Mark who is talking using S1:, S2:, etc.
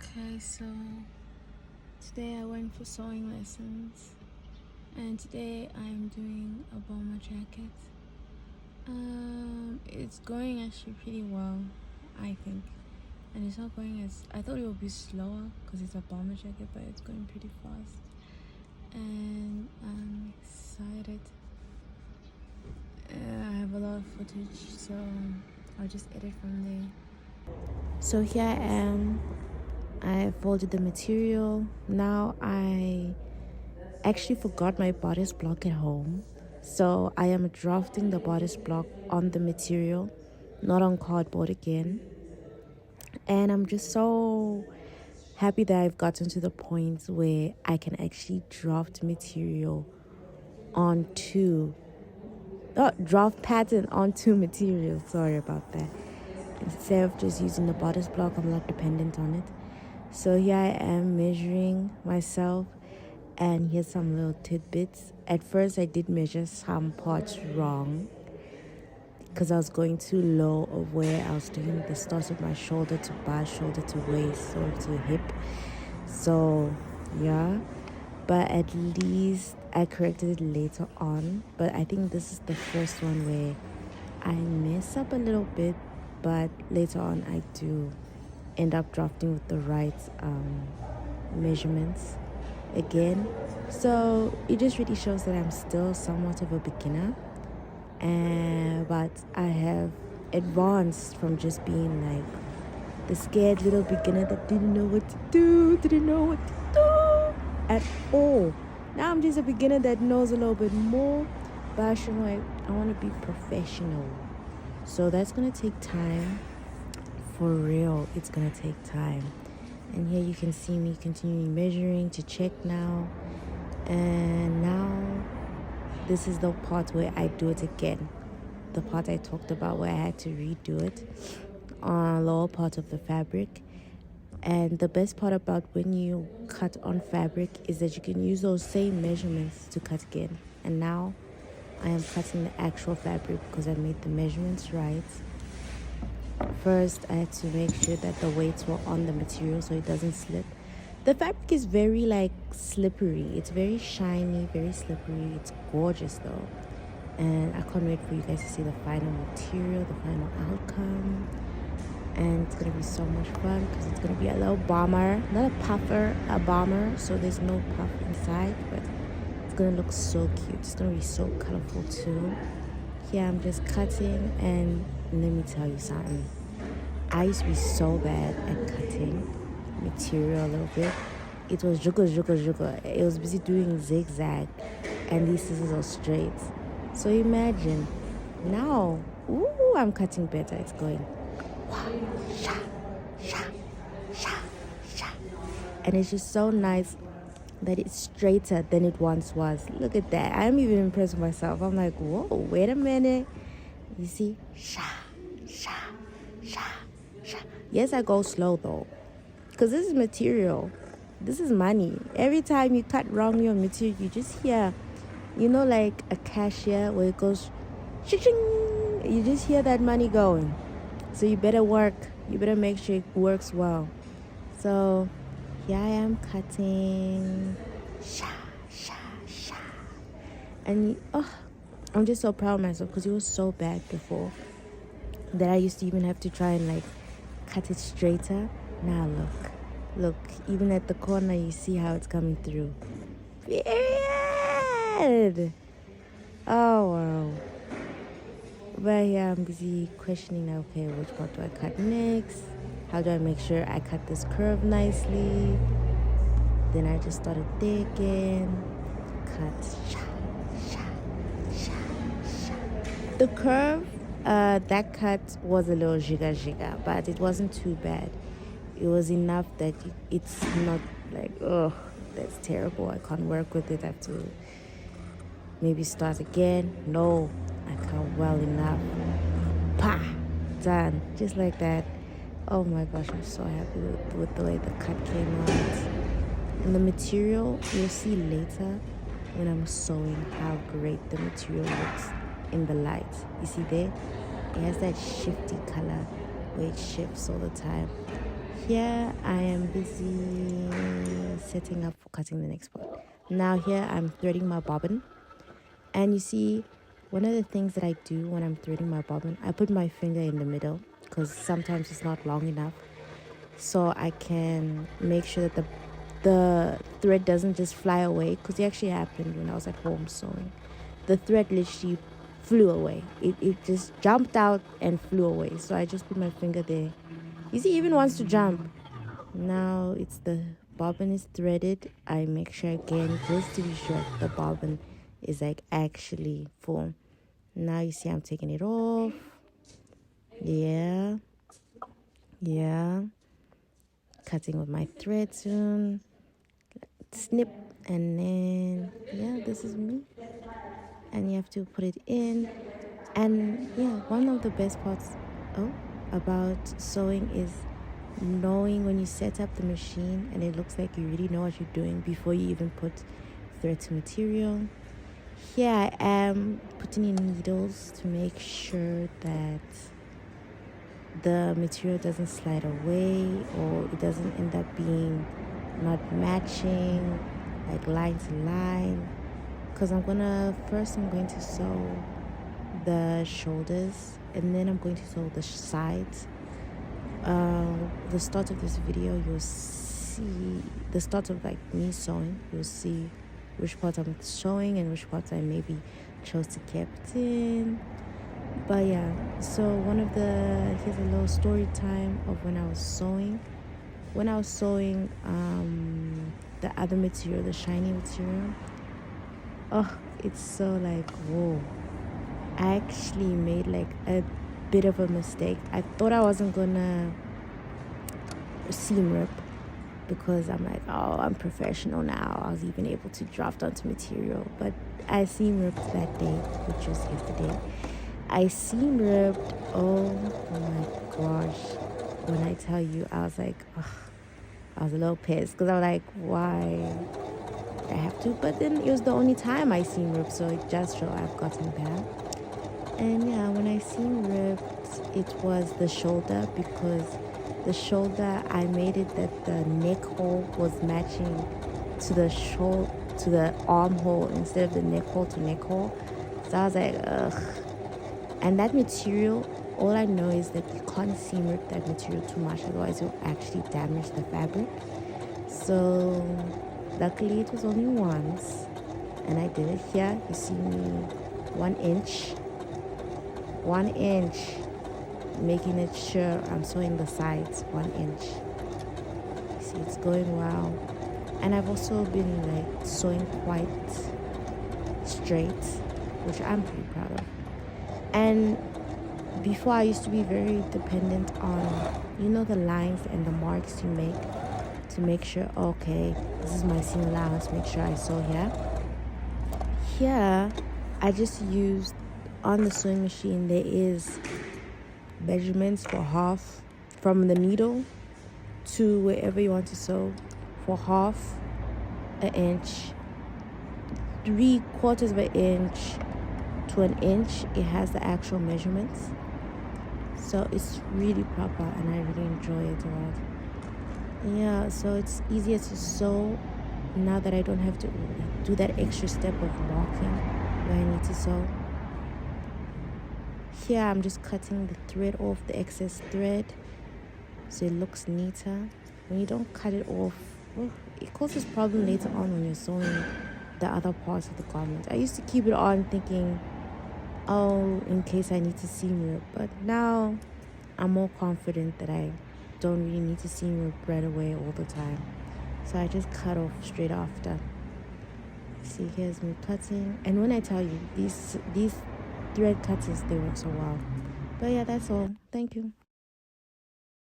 S1: Okay, so today I went for sewing lessons, and today I'm doing a bomber jacket. It's going actually pretty well, I think, and it's not going as I thought it would be slower because it's a bomber jacket, but it's going pretty fast, and I'm excited. I have a lot of footage, so I'll just edit from there. So here I am. I folded the material. Now I actually forgot my bodice block at home. So I am drafting the bodice block on the material, not on cardboard again. And I'm just so happy that I've gotten to the point where I can actually draft material onto draft pattern onto material. Sorry about that. Instead of just using the bodice block, I'm not dependent on it. So here I am measuring myself, and here's some little tidbits. At first I did measure some parts wrong because I was going too low of where I was doing the start of my shoulder to bust, shoulder to waist, or to hip. So yeah, but at least I corrected it later on. But I think this is the first one where I mess up a little bit, but later on I do end up drafting with the right measurements again. So it just really shows that I'm still somewhat of a beginner, but I have advanced from just being like the scared little beginner that didn't know what to do at all. Now I'm just a beginner that knows a little bit more, but I want to be professional. So that's gonna take time. For real, it's gonna take time. And here you can see me continuing measuring to check now. And now this is the part where I do it again. The part I talked about where I had to redo it on lower part of the fabric. And the best part about when you cut on fabric is that you can use those same measurements to cut again. And now I am cutting the actual fabric because I made the measurements right. First, I had to make sure that the weights were on the material so it doesn't slip. The fabric is very slippery. It's very shiny, very slippery. It's gorgeous though. And I can't wait for you guys to see the final material, the final outcome. And it's gonna be so much fun because it's gonna be a little bomber, not a puffer, a bomber. So there's no puff inside, but it's gonna look so cute. It's gonna be so colorful too. Here I'm just cutting, and let me tell you something. I used to be so bad at cutting material a little bit. It was jugo. It was busy doing zigzag, and these scissors are straight. So imagine now, ooh, I'm cutting better. It's going wah, sha, sha, sha, sha. And it's just so nice that it's straighter than it once was. Look at that. I'm even impressed with myself. I'm like, whoa, wait a minute. You see? Sha, sha, sha, sha. Yes, I go slow though, because this is material. This is money. Every time you cut wrong your material, you just hear, like a cashier where it goes, ching. You just hear that money going. So you better work. You better make sure it works well. So here I am cutting. Sha, sha, sha. And I'm just so proud of myself because it was so bad before that I used to even have to try and cut it straighter. Now look, even at the corner you see how it's coming through. Period. Oh wow. But yeah, I'm busy questioning now, okay, which part do I cut next? How do I make sure I cut this curve nicely? Then I just started digging. Cut. Sha, sha, sha, sha. The curve, that cut was a little jigga, but it wasn't too bad. It was enough that it's not that's terrible. I can't work with it. I have to maybe start again. No, I can't well enough. Pa! Done. Just like that. Oh my gosh, I'm so happy with the way the cut came out. And the material, you'll see later when I'm sewing how great the material looks in the light. You see there? It has that shifty color where it shifts all the time. Here I am busy setting up for cutting the next part. Now here I'm threading my bobbin, and you see, one of the things that I do when I'm threading my bobbin, I put my finger in the middle because sometimes it's not long enough, so I can make sure that the thread doesn't just fly away, because it actually happened when I was at home sewing. The thread literally flew away. It just jumped out and flew away. So I just put my finger there. You see, it even wants to jump. Now it's the bobbin is threaded. I make sure again, just to be sure the bobbin is like actually full. Now you see I'm taking it off. Yeah. Cutting with my thread soon. Snip, and then yeah, this is me. And you have to put it in. And yeah, one of the best parts about sewing is knowing when you set up the machine and it looks like you really know what you're doing before you even put thread to material. Here I am putting in needles to make sure that the material doesn't slide away or it doesn't end up being not matching, like line to line. Because I'm going to sew the shoulders, and then I'm going to sew the sides. The start of this video, you'll see the start of like me sewing. You'll see which parts I'm showing and which parts I maybe chose to keep in. But yeah, so here's a little story time of when I was sewing. When I was sewing the other material, the shiny material, it's so like, whoa. I actually made like a bit of a mistake. I thought I wasn't gonna seam rip because I'm like, oh, I'm professional now. I was even able to draft onto material. But I seam ripped that day, which was yesterday. I seam ripped, oh my gosh. When I tell you, I was like, I was a little pissed because I was like, why I have to? But then it was the only time I seam ripped, so it just showed I've gotten better. And yeah, when I seam ripped, it was the shoulder, because the shoulder, I made it that the neck hole was matching to the armhole instead of the neck hole to neck hole. So I was like, ugh. And that material, all I know is that you can't seam rip that material too much, otherwise you'll actually damage the fabric. So luckily it was only once, and I did it. Here you see me 1 inch, making it sure I'm sewing the sides 1 inch. You see, it's going well. And I've also been like sewing quite straight, which I'm pretty proud of. And before, I used to be very dependent on, the lines and the marks you make to make sure, okay, this is my seam allowance, make sure I sew here. Here, I just used, on the sewing machine, there is measurements for half, from the needle to wherever you want to sew, for half an inch, 3/4 of an inch to an inch. It has the actual measurements, so it's really proper and I really enjoy it a lot. Yeah, so it's easier to sew now that I don't have to do that extra step of marking where I need to sew. Here I'm just cutting the thread off, the excess thread, so it looks neater. When you don't cut it off, it causes problem later on when you're sewing the other parts of the garment. I used to keep it on thinking, in case I need to seam rip, but now I'm more confident that I don't really need to seam rip right away all the time, so I just cut off straight after. See, here's me cutting, and when I tell you, these thread cutters, they work so well. But yeah, that's all. Thank you.